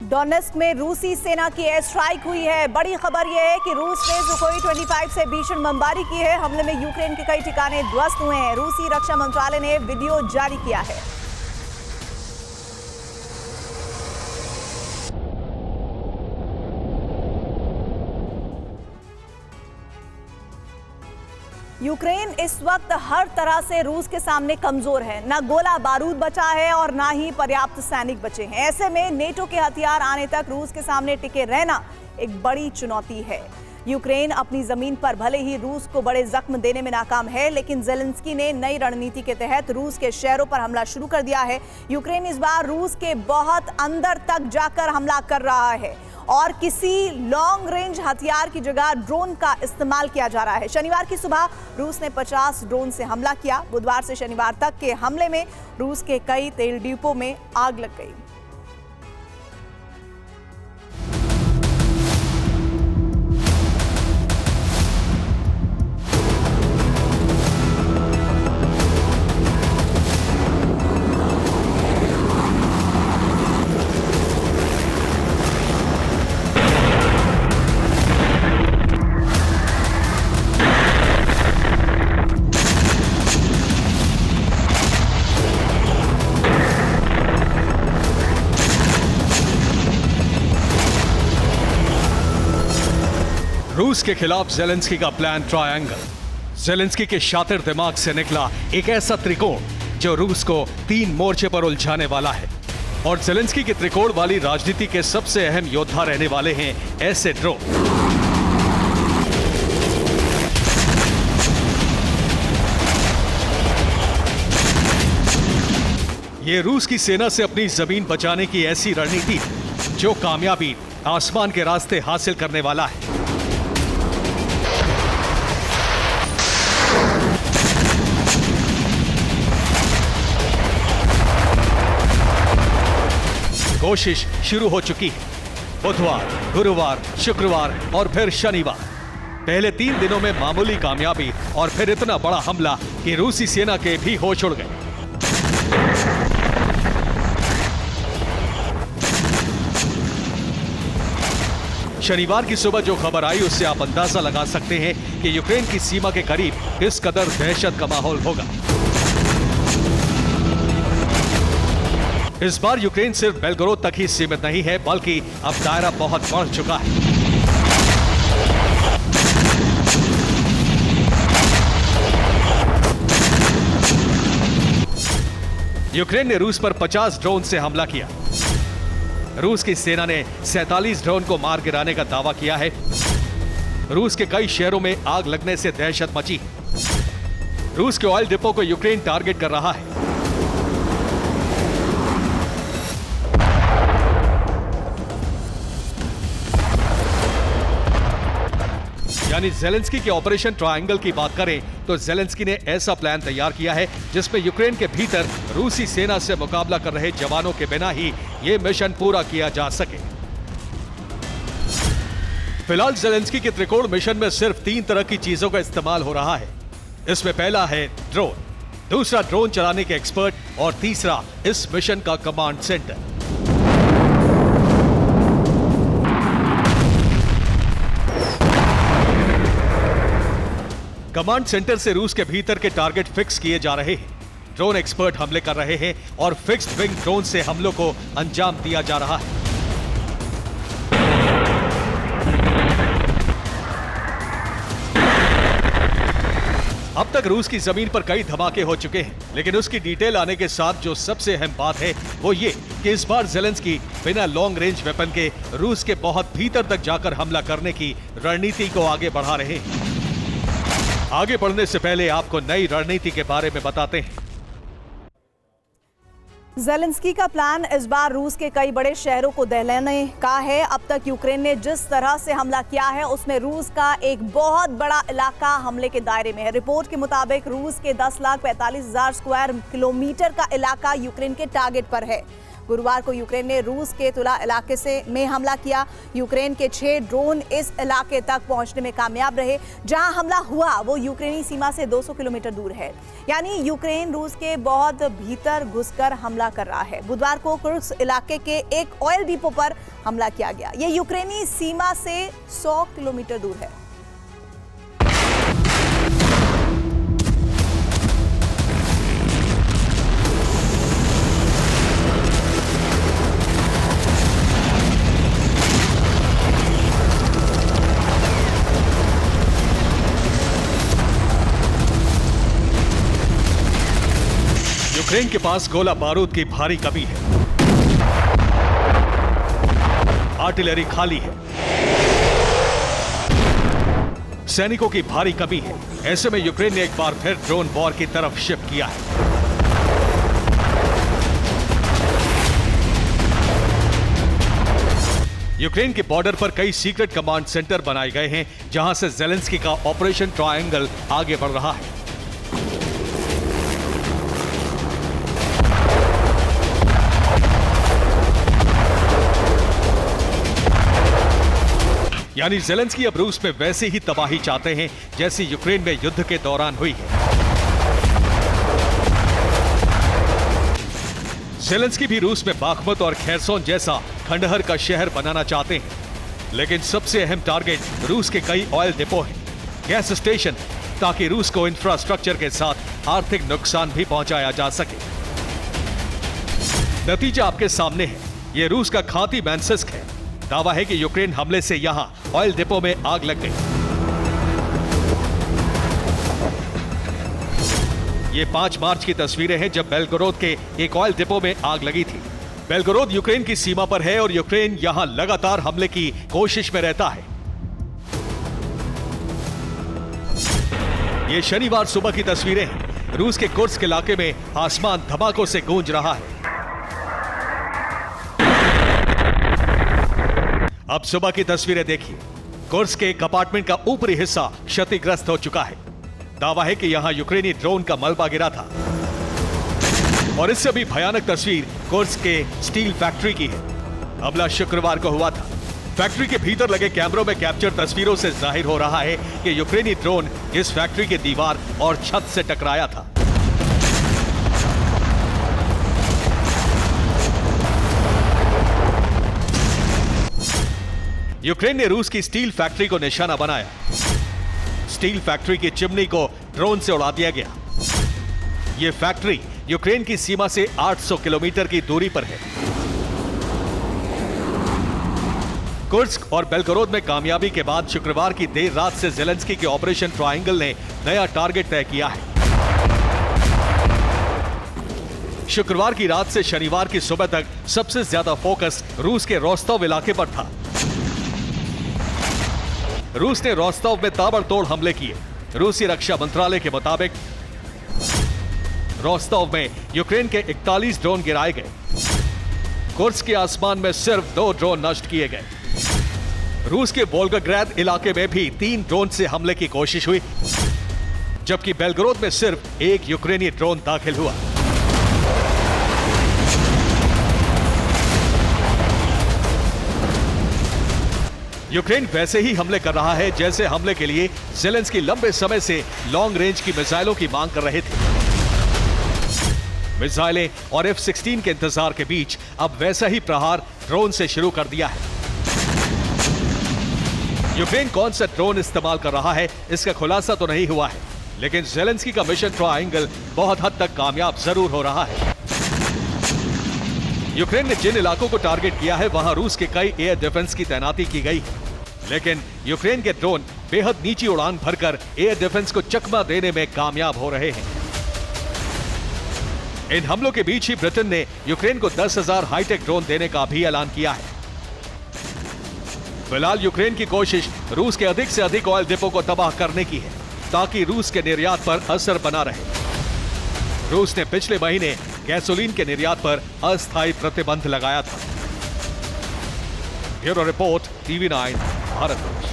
Donetsk में रूसी सेना की एयर स्ट्राइक हुई है। बड़ी खबर यह है कि रूस ने सुखोई 25 से भीषण बमबारी की है। हमले में यूक्रेन के कई ठिकाने ध्वस्त हुए हैं। रूसी रक्षा मंत्रालय ने वीडियो जारी किया है। यूक्रेन इस वक्त हर तरह से रूस के सामने कमजोर है। ना गोला बारूद बचा है और ना ही पर्याप्त सैनिक बचे हैं। ऐसे में नेटो के हथियार आने तक रूस के सामने टिके रहना एक बड़ी चुनौती है। यूक्रेन अपनी जमीन पर भले ही रूस को बड़े जख्म देने में नाकाम है, लेकिन ज़ेलेंस्की ने नई रणनीति के तहत रूस के शहरों पर हमला शुरू कर दिया है। यूक्रेन इस बार रूस के बहुत अंदर तक जाकर हमला कर रहा है और किसी लॉन्ग रेंज हथियार की जगह ड्रोन का इस्तेमाल किया जा रहा है। शनिवार की सुबह रूस ने 50 ड्रोन से हमला किया। बुधवार से शनिवार तक के हमले में रूस के कई तेल डिपो में आग लग गई। रूस के खिलाफ ज़ेलेंस्की का प्लान ट्रायंगल। ज़ेलेंस्की के शातिर दिमाग से निकला एक ऐसा त्रिकोण जो रूस को 3 मोर्चे पर उलझाने वाला है। और ज़ेलेंस्की के त्रिकोण वाली राजनीति के सबसे अहम योद्धा रहने वाले हैं ऐसे ड्रोन। ये रूस की सेना से अपनी जमीन बचाने की ऐसी रणनीति है जो कामयाबी आसमान के रास्ते हासिल करने वाला है। कोशिश शुरू हो चुकी है। बुधवार, गुरुवार, शुक्रवार और फिर शनिवार। पहले 3 दिनों में मामूली कामयाबी और फिर इतना बड़ा हमला कि रूसी सेना के भी होश उड़ गए। शनिवार की सुबह जो खबर आई उससे आप अंदाजा लगा सकते हैं कि यूक्रेन की सीमा के करीब किस कदर दहशत का माहौल होगा। इस बार यूक्रेन सिर्फ बेलगोरोद तक ही सीमित नहीं है, बल्कि अब दायरा बहुत बढ़ चुका है। यूक्रेन ने रूस पर 50 ड्रोन से हमला किया। रूस की सेना ने 47 ड्रोन को मार गिराने का दावा किया है। रूस के कई शहरों में आग लगने से दहशत मची। रूस के ऑयल डिपो को यूक्रेन टारगेट कर रहा है। यानी ज़ेलेंस्की के ऑपरेशन ट्रायंगल की बात करें तो ज़ेलेंस्की ने ऐसा प्लान तैयार किया है जिसमें यूक्रेन के भीतर रूसी सेना से मुकाबला कर रहे जवानों के बिना ही यह मिशन पूरा किया जा सके। फिलहाल ज़ेलेंस्की के त्रिकोण मिशन में सिर्फ 3 तरह की चीजों का इस्तेमाल हो रहा है। इसमें पहला है ड्रोन, दूसरा ड्रोन चलाने के एक्सपर्ट और तीसरा इस मिशन का कमांड सेंटर। कमांड सेंटर से रूस के भीतर के टारगेट फिक्स किए जा रहे हैं। ड्रोन एक्सपर्ट हमले कर रहे हैं और फिक्स्ड विंग ड्रोन से हमलों को अंजाम दिया जा रहा है। अब तक रूस की जमीन पर कई धमाके हो चुके हैं, लेकिन उसकी डिटेल आने के साथ जो सबसे अहम बात है वो ये कि इस बार ज़ेलेंस्की बिना लॉन्ग रेंज वेपन के रूस के बहुत भीतर तक जाकर हमला करने की रणनीति को आगे बढ़ा रहे हैं। आगे बढ़ने से पहले आपको नई रणनीति के बारे में बताते हैं। ज़ेलेंस्की का प्लान इस बार रूस के कई बड़े शहरों को दहलाने का है। अब तक यूक्रेन ने जिस तरह से हमला किया है उसमें रूस का एक बहुत बड़ा इलाका हमले के दायरे में है। रिपोर्ट के मुताबिक रूस के 10,45,000 स्क्वायर किलोमीटर का इलाका यूक्रेन के टारगेट पर है। गुरुवार को यूक्रेन ने रूस के तुला इलाके में हमला किया। यूक्रेन के 6 ड्रोन इस इलाके तक पहुंचने में कामयाब रहे। जहां हमला हुआ वो यूक्रेनी सीमा से 200 किलोमीटर दूर है, यानी यूक्रेन रूस के बहुत भीतर घुसकर हमला कर रहा है। बुधवार को कुर्स्क इलाके के एक ऑयल डिपो पर हमला किया गया। ये यूक्रेनी सीमा से 100 किलोमीटर दूर है। यूक्रेन के पास गोला बारूद की भारी कमी है, आर्टिलरी खाली है, सैनिकों की भारी कमी है। ऐसे में यूक्रेन ने एक बार फिर ड्रोन वॉर की तरफ शिफ्ट किया है। यूक्रेन के बॉर्डर पर कई सीक्रेट कमांड सेंटर बनाए गए हैं, जहां से ज़ेलेंस्की का ऑपरेशन ट्रायंगल आगे बढ़ रहा है। यानी ज़ेलेंस्की अब रूस में वैसे ही तबाही चाहते हैं जैसी यूक्रेन में युद्ध के दौरान हुई है। ज़ेलेंस्की भी रूस में बाखमुत और खैरसोन जैसा खंडहर का शहर बनाना चाहते हैं, लेकिन सबसे अहम टारगेट रूस के कई ऑयल डिपो हैं, गैस स्टेशन, ताकि रूस को इंफ्रास्ट्रक्चर के साथ आर्थिक नुकसान भी पहुंचाया जा सके। नतीजा आपके सामने है। यह रूस का घाती मैनसिस्क है। दावा है कि यूक्रेन हमले से यहां ऑयल डिपो में आग लग गई। ये 5 मार्च की तस्वीरें हैं जब बेलगोरोद के एक ऑयल डिपो में आग लगी थी। बेलगोरोद यूक्रेन की सीमा पर है और यूक्रेन यहां लगातार हमले की कोशिश में रहता है। ये शनिवार सुबह की तस्वीरें हैं। रूस के कुर्स्क इलाके में आसमान धमाकों से गूंज रहा है। अब सुबह की तस्वीरें देखिए। कुर्स्क के एक अपार्टमेंट का ऊपरी हिस्सा क्षतिग्रस्त हो चुका है। दावा है कि यहां यूक्रेनी ड्रोन का मलबा गिरा था। और इससे भी भयानक तस्वीर कुर्स्क के स्टील फैक्ट्री की है। हमला शुक्रवार को हुआ था। फैक्ट्री के भीतर लगे कैमरों में कैप्चर तस्वीरों से जाहिर हो रहा है कि यूक्रेनी ड्रोन इस फैक्ट्री के दीवार और छत से टकराया था। यूक्रेन ने रूस की स्टील फैक्ट्री को निशाना बनाया। स्टील फैक्ट्री की चिमनी को ड्रोन से उड़ा दिया गया। यह फैक्ट्री यूक्रेन की सीमा से 800 किलोमीटर की दूरी पर है। कुर्स्क और बेलगोरोद में कामयाबी के बाद शुक्रवार की देर रात से ज़ेलेंस्की के ऑपरेशन ट्रायंगल ने नया टारगेट तय किया है। शुक्रवार की रात से शनिवार की सुबह तक सबसे ज्यादा फोकस रूस के रोस्तोव इलाके पर था। रूस ने रोस्तोव में ताबड़तोड़ हमले किए। रूसी रक्षा मंत्रालय के मुताबिक रोस्तोव में यूक्रेन के 41 ड्रोन गिराए गए। कुर्स्क के आसमान में सिर्फ 2 ड्रोन नष्ट किए गए। रूस के वोल्गाग्राद इलाके में भी 3 ड्रोन से हमले की कोशिश हुई, जबकि बेलगोरोद में सिर्फ 1 यूक्रेनी ड्रोन दाखिल हुआ। यूक्रेन वैसे ही हमले कर रहा है जैसे हमले के लिए ज़ेलेंस्की लंबे समय से लॉन्ग रेंज की मिसाइलों की मांग कर रहे थे। मिसाइलें और F-16 के इंतजार के बीच अब वैसा ही प्रहार ड्रोन से शुरू कर दिया है। यूक्रेन कौन सा ड्रोन इस्तेमाल कर रहा है इसका खुलासा तो नहीं हुआ है, लेकिन ज़ेलेंस्की का मिशन ट्रायंगल बहुत हद तक कामयाब जरूर हो रहा है। यूक्रेन ने जिन इलाकों को टारगेट किया है वहां रूस के कई एयर डिफेंस की तैनाती की गई है, लेकिन यूक्रेन के ड्रोन बेहद नीची उड़ान भरकर एयर डिफेंस को चकमा देने में कामयाब हो रहे हैं। इन हमलों के बीच ही ब्रिटेन ने यूक्रेन को 10,000 हाईटेक ड्रोन देने का भी ऐलान किया है। फिलहाल यूक्रेन की कोशिश रूस के अधिक से अधिक ऑयल डिपो को तबाह करने की है, ताकि रूस के निर्यात पर असर बना रहे। रूस ने पिछले महीने गैसोलीन के निर्यात पर अस्थायी प्रतिबंध लगाया था। Bureau report, TV9 Bharat.